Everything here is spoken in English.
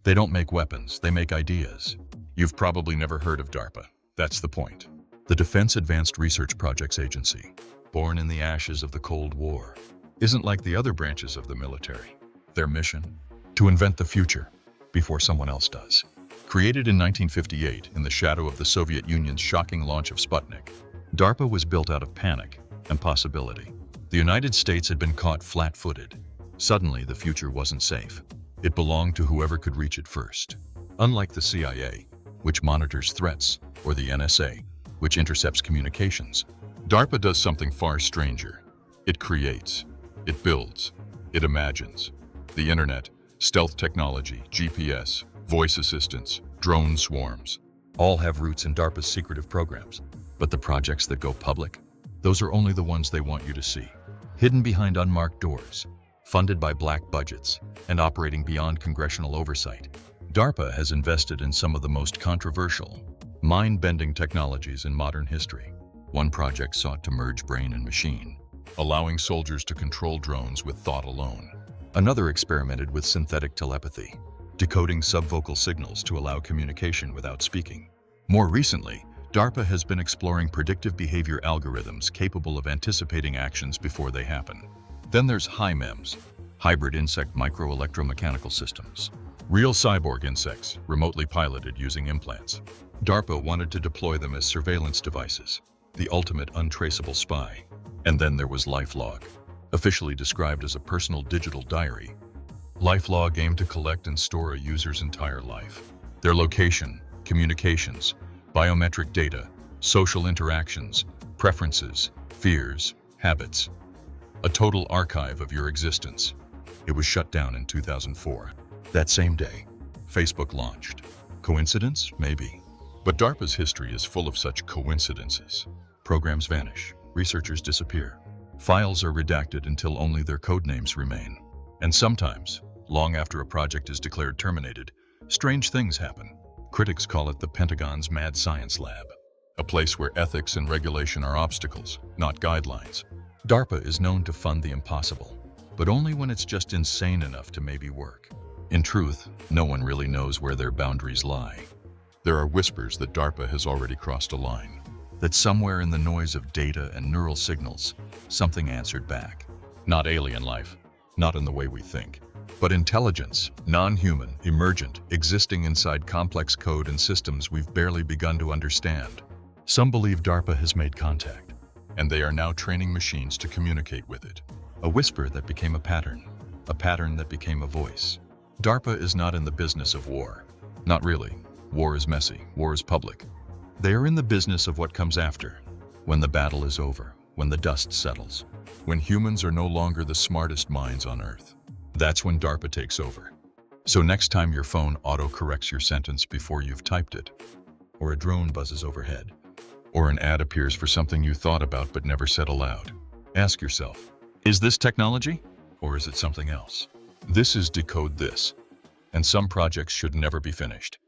They don't make weapons, they make ideas. You've probably never heard of DARPA. That's the point. The Defense Advanced Research Projects Agency, born in the ashes of the Cold War, isn't like the other branches of the military. Their mission? To invent the future before someone else does. Created in 1958 in the shadow of the Soviet Union's shocking launch of Sputnik, DARPA was built out of panic and possibility. The United States had been caught flat-footed. Suddenly, the future wasn't safe. It belonged to whoever could reach it first. Unlike the CIA, which monitors threats, or the NSA, which intercepts communications, DARPA does something far stranger. It creates, it builds, it imagines. The internet, stealth technology, GPS, voice assistants, drone swarms, all have roots in DARPA's secretive programs. But the projects that go public, those are only the ones they want you to see. Hidden behind unmarked doors, funded by black budgets, and operating beyond congressional oversight, DARPA has invested in some of the most controversial, mind-bending technologies in modern history. One project sought to merge brain and machine, allowing soldiers to control drones with thought alone. Another experimented with synthetic telepathy, decoding subvocal signals to allow communication without speaking. More recently, DARPA has been exploring predictive behavior algorithms capable of anticipating actions before they happen. Then there's HIMEMS, hybrid insect microelectromechanical systems. Real cyborg insects, remotely piloted using implants. DARPA wanted to deploy them as surveillance devices, the ultimate untraceable spy. And then there was Lifelog, officially described as a personal digital diary. Lifelog aimed to collect and store a user's entire life. Their location, communications, biometric data, social interactions, preferences, fears, habits. A total archive of your existence. It was shut down in 2004. That same day, Facebook launched. Coincidence? Maybe. But DARPA's history is full of such coincidences. Programs vanish, researchers disappear. Files are redacted until only their codenames remain. And sometimes, long after a project is declared terminated, strange things happen. Critics call it the Pentagon's mad science lab, a place where ethics and regulation are obstacles, not guidelines. DARPA is known to fund the impossible, but only when it's just insane enough to maybe work. In truth, no one really knows where their boundaries lie. There are whispers that DARPA has already crossed a line, that somewhere in the noise of data and neural signals, something answered back. Not alien life, not in the way we think, but intelligence, non-human, emergent, existing inside complex code and systems we've barely begun to understand. Some believe DARPA has made contact, and they are now training machines to communicate with it. A whisper that became a pattern that became a voice. DARPA is not in the business of war. Not really. War is messy. War is public. They are in the business of what comes after, when the battle is over, when the dust settles, when humans are no longer the smartest minds on Earth. That's when DARPA takes over. So next time your phone auto-corrects your sentence before you've typed it, or a drone buzzes overhead, or an ad appears for something you thought about but never said aloud, ask yourself, is this technology, or is it something else? This is Decode This, and some projects should never be finished.